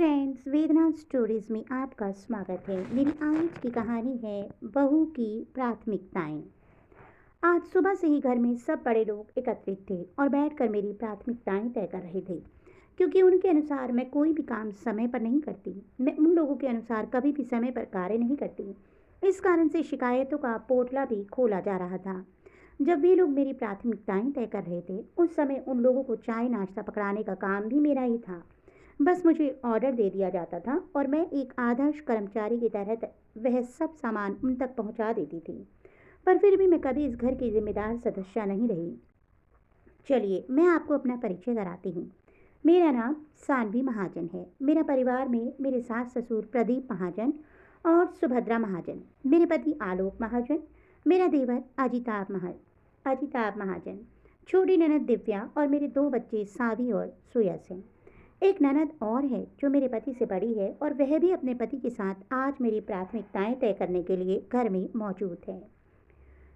Friends, वेदना stories में आपका स्वागत है। मेरी आज की कहानी है बहू की प्राथमिकताएं। आज सुबह से ही घर में सब बड़े लोग एकत्रित थे और बैठकर मेरी प्राथमिकताएं तय कर रहे थे। क्योंकि उनके अनुसार मैं कोई भी काम समय पर नहीं करती, मैं उन लोगों के अनुसार कभी भी समय पर कार्य नहीं करती। इस कारण से शिकायतों का पोटला भी खोला जा रहा था। जब वे लोग मेरी प्राथमिकताएं तय कर रहे थे, उस समय उन लोगों को चाय नाश्ता पकड़ाने का काम भी मेरा ही था। बस मुझे ऑर्डर दे दिया जाता था और मैं एक आदर्श कर्मचारी की तरह वह सब सामान उन तक पहुंचा देती थी। पर फिर भी मैं कभी इस घर की जिम्मेदार सदस्य नहीं रही। चलिए, मैं आपको अपना परिचय कराती हूँ। मेरा नाम सानवी महाजन है। मेरा परिवार में मेरे सास ससुर प्रदीप महाजन और सुभद्रा महाजन, मेरे पति आलोक महाजन, मेरा देवर अजिताभ महाजन, छोटी ननद दिव्या और मेरे दो बच्चे सावी और सुयस हैं। एक ननद और है जो मेरे पति से बड़ी है और वह भी अपने पति के साथ आज मेरी प्राथमिकताएं तय करने के लिए घर में मौजूद है।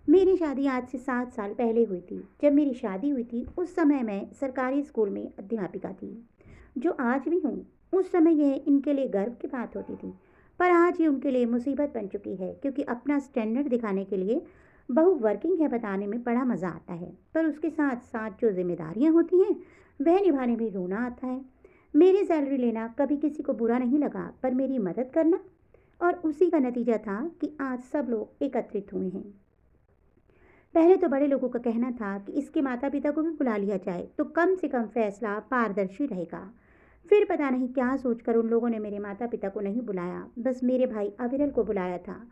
मेरी शादी आज से 7 साल पहले हुई थी। जब मेरी शादी हुई थी उस समय मैं सरकारी स्कूल में अध्यापिका थी, जो आज भी हूँ। उस समय यह इनके लिए गर्व की बात होती थी, पर आज ये उनके लिए मुसीबत बन चुकी है, क्योंकि अपना स्टैंडर्ड दिखाने के लिए बहू वर्किंग है बताने में बड़ा मज़ा आता है, पर उसके साथ साथ जो जिम्मेदारियाँ होती हैं वह निभाने में रोना आता है। मेरी सैलरी लेना कभी किसी को बुरा नहीं लगा, पर मेरी मदद करना, और उसी का नतीजा था कि आज सब लोग एकत्रित हुए हैं। पहले तो बड़े लोगों का कहना था कि इसके माता पिता को भी बुला लिया जाए तो कम से कम फैसला पारदर्शी रहेगा। फिर पता नहीं क्या सोचकर उन लोगों ने मेरे माता पिता को नहीं बुलाया, बस मेरे भाई अविरल को बुलाया था,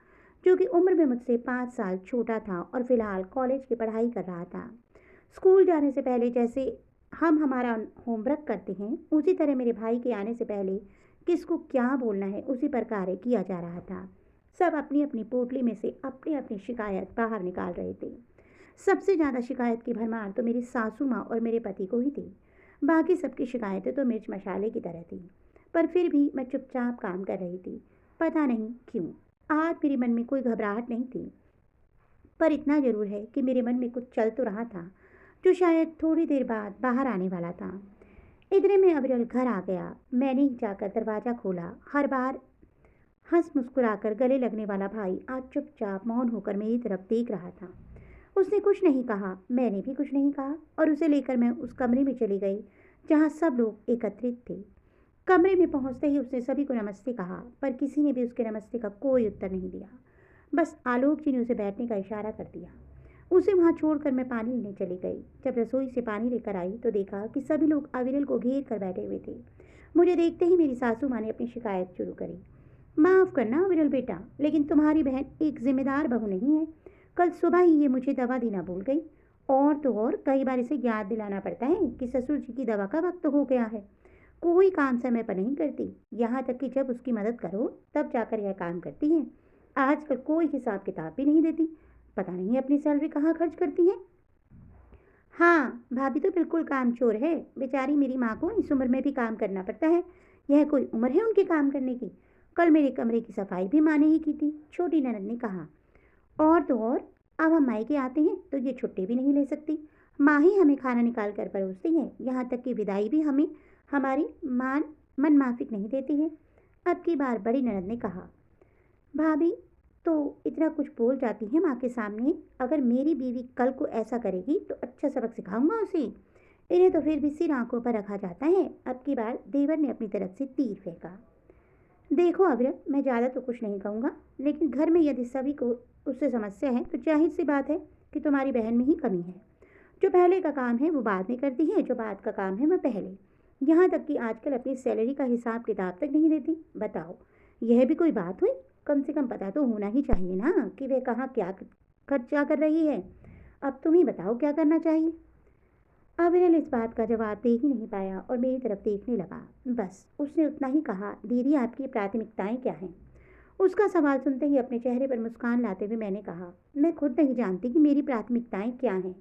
जो कि उम्र में मुझसे 5 साल छोटा था और फिलहाल कॉलेज की पढ़ाई कर रहा था। स्कूल जाने से पहले जैसे हम हमारा होमवर्क करते हैं, उसी तरह मेरे भाई के आने से पहले किसको क्या बोलना है उसी पर कार्य किया जा रहा था। सब अपनी अपनी पोटली में से अपनी अपनी शिकायत बाहर निकाल रहे थे। सबसे ज़्यादा शिकायत की भरमार तो मेरी सासू माँ और मेरे पति को ही थी। बाकी सबकी शिकायतें तो मिर्च मसाले की तरह थी, पर फिर भी मैं चुपचाप काम कर रही थी। पता नहीं क्यों आज मेरे मन में कोई घबराहट नहीं थी, पर इतना जरूर है कि मेरे मन में कुछ चल तो रहा था, जो शायद थोड़ी देर बाद बाहर आने वाला था। इतने में अविरल घर आ गया। मैंने ही जाकर दरवाज़ा खोला। हर बार हंस मुस्कुराकर गले लगने वाला भाई आज चुपचाप मौन होकर मेरी तरफ देख रहा था। उसने कुछ नहीं कहा, मैंने भी कुछ नहीं कहा, और उसे लेकर मैं उस कमरे में चली गई जहाँ सब लोग एकत्रित थे। कमरे में पहुँचते ही उसने सभी को नमस्ते कहा, पर किसी ने भी उसके नमस्ते का कोई उत्तर नहीं दिया। बस आलोक जी ने उसे बैठने का इशारा कर दिया। उसे वहाँ छोड़कर मैं पानी लेने चली गई। जब रसोई से पानी लेकर आई तो देखा कि सभी लोग अविरल को घेर कर बैठे हुए थे। मुझे देखते ही मेरी सासू माँ ने अपनी शिकायत शुरू करी। माफ़ करना अविरल बेटा, लेकिन तुम्हारी बहन एक जिम्मेदार बहू नहीं है। कल सुबह ही ये मुझे दवा देना भूल गई, और तो और कई बार इसे याद दिलाना पड़ता है कि ससुर जी की दवा का वक्त हो गया है। कोई काम समय पर नहीं करती, यहाँ तक कि जब उसकी मदद करो तब जाकर यह काम करती है। आजकल कोई हिसाब किताब भी नहीं देती। पता नहीं अपनी सैलरी कहाँ खर्च करती है। हाँ, भाभी तो बिल्कुल कामचोर है। बेचारी मेरी माँ को इस उम्र में भी काम करना पड़ता है। यह कोई उम्र है उनके काम करने की। कल मेरे कमरे की सफाई भी माँ ने ही की थी, छोटी ननद ने कहा। और तो और अब हम मायके आते हैं तो ये छुट्टी भी नहीं ले सकती। माँ ही हमें खाना निकाल कर परोसती है, यहाँ तक कि विदाई भी हमें हमारी मान मन माफिक नहीं देती है। अब की बार बड़ी ननद ने कहा। भाभी तो इतना कुछ बोल जाती है माँ के सामने। अगर मेरी बीवी कल को ऐसा करेगी तो अच्छा सबक सिखाऊंगा उसे। इन्हें तो फिर भी सिर आंखों पर रखा जाता है। अब की बार देवर ने अपनी तरफ से तीर फेंका। देखो अविरल, मैं ज़्यादा तो कुछ नहीं कहूँगा, लेकिन घर में यदि सभी को उससे समस्या है तो जाहिर सी बात है कि तुम्हारी बहन में ही कमी है। जो पहले का काम है वो बाद में करती है, जो बाद का काम है वह पहले। यहाँ तक कि आजकल अपनी सैलरी का हिसाब किताब तक नहीं देती। बताओ, यह भी कोई बात हुई? कम से कम पता तो होना ही चाहिए ना कि वह कहाँ क्या खर्चा कर रही है। अब तुम ही बताओ क्या करना चाहिए। अविरल इस बात का जवाब दे ही नहीं पाया और मेरी तरफ देखने लगा। बस उसने उतना ही कहा, दीदी आपकी प्राथमिकताएं क्या हैं? उसका सवाल सुनते ही अपने चेहरे पर मुस्कान लाते हुए मैंने कहा, मैं खुद नहीं जानती कि मेरी प्राथमिकताएं क्या हैं।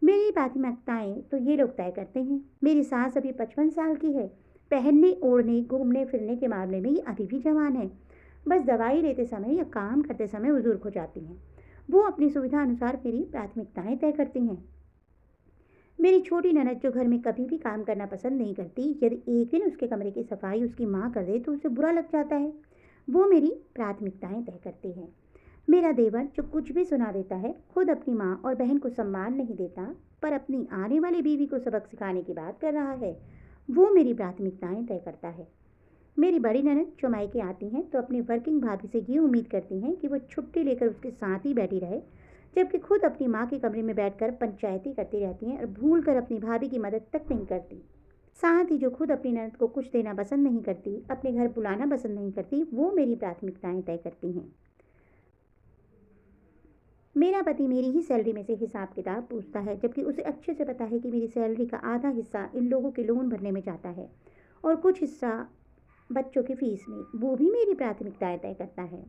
मेरी प्राथमिकताएं तो ये लोग तय करते हैं। मेरी सास अभी 55 साल की है। पहनने ओढ़ने घूमने फिरने के मामले में ये अभी भी जवान है। बस दवाई लेते समय या काम करते समय बुजुर्ग हो जाती हैं। वो अपनी सुविधा अनुसार मेरी प्राथमिकताएं तय करती हैं। मेरी छोटी ननद जो घर में कभी भी काम करना पसंद नहीं करती, यदि एक दिन उसके कमरे की सफाई उसकी माँ कर दे तो उसे बुरा लग जाता है। वो मेरी प्राथमिकताएं तय करती है। मेरा देवर जो कुछ भी सुना देता है, खुद अपनी माँ और बहन को सम्मान नहीं देता, पर अपनी आने वाली बीवी को सबक सिखाने की बात कर रहा है, वो मेरी प्राथमिकताएं तय करता है। मेरी बड़ी ननद जो मायके आती हैं तो अपनी वर्किंग भाभी से ये उम्मीद करती हैं कि वो छुट्टी लेकर उसके साथ ही बैठी रहे, जबकि खुद अपनी माँ के कमरे में बैठकर पंचायती करती रहती हैं और भूल कर अपनी भाभी की मदद तक नहीं करती। साथ ही जो खुद अपनी ननद को कुछ देना पसंद नहीं करती, अपने घर बुलाना पसंद नहीं करती, वो मेरी प्राथमिकताएं तय करती हैं। मेरा पति मेरी ही सैलरी में से हिसाब किताब पूछता है, जबकि उसे अच्छे से पता है कि मेरी सैलरी का आधा हिस्सा इन लोगों के लोन भरने में जाता है और कुछ हिस्सा बच्चों की फीस में। वो भी मेरी प्राथमिकताएं तय करता है।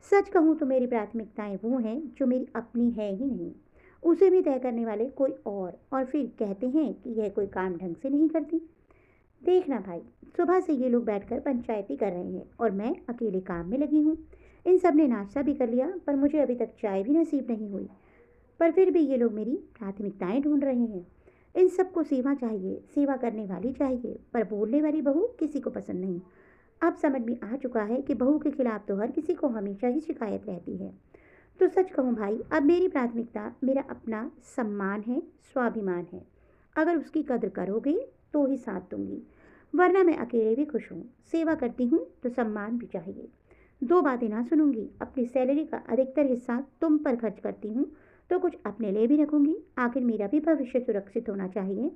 सच कहूँ तो मेरी प्राथमिकताएं वो हैं जो मेरी अपनी है ही नहीं, उसे भी तय करने वाले कोई और फिर कहते हैं कि यह कोई काम ढंग से नहीं करती। देखना भाई, सुबह से ये लोग बैठकर पंचायती कर रहे हैं और मैं अकेले काम में लगी हूँ। इन सब ने नाश्ता भी कर लिया, पर मुझे अभी तक चाय भी नसीब नहीं हुई। पर फिर भी ये लोग मेरी प्राथमिकताएं ढूंढ रहे हैं। इन सबको सेवा चाहिए, सेवा करने वाली चाहिए, पर बोलने वाली बहू किसी को पसंद नहीं। अब समझ में आ चुका है कि बहू के खिलाफ तो हर किसी को हमेशा ही शिकायत रहती है। तो सच कहूँ भाई, अब मेरी प्राथमिकता मेरा अपना सम्मान है, स्वाभिमान है। अगर उसकी कद्र करोगे तो ही साथ दूंगी, वरना मैं अकेले भी खुश हूँ। सेवा करती हूँ तो सम्मान भी चाहिए। दो बातें ना सुनूंगी। अपनी सैलरी का अधिकतर हिस्सा तुम पर खर्च करती हूँ तो कुछ अपने लिए भी रखूंगी। आखिर मेरा भी भविष्य सुरक्षित होना चाहिए।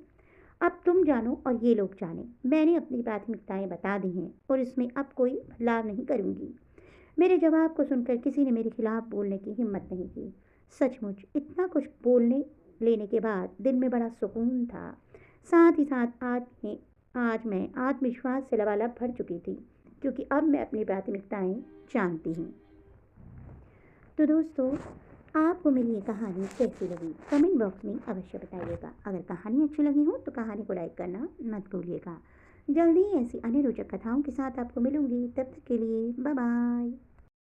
अब तुम जानो और ये लोग जाने, मैंने अपनी प्राथमिकताएं बता दी हैं और इसमें अब कोई बदलाव नहीं करूंगी। मेरे जवाब को सुनकर किसी ने मेरे खिलाफ बोलने की हिम्मत नहीं की। सचमुच इतना कुछ बोलने लेने के बाद दिल में बड़ा सुकून था। साथ ही साथ आज मैं आत्मविश्वास से लबालब भर चुकी थी, क्योंकि अब मैं अपनी प्राथमिकताएं जानती हूँ। तो दोस्तों, आपको मेरी ये कहानी कैसी लगी कमेंट बॉक्स में अवश्य बताइएगा। अगर कहानी अच्छी लगी हो तो कहानी को लाइक करना मत भूलिएगा। जल्दी ही ऐसी अन्य रोचक कथाओं के साथ आपको मिलूंगी। तब तक के लिए बाय बाय।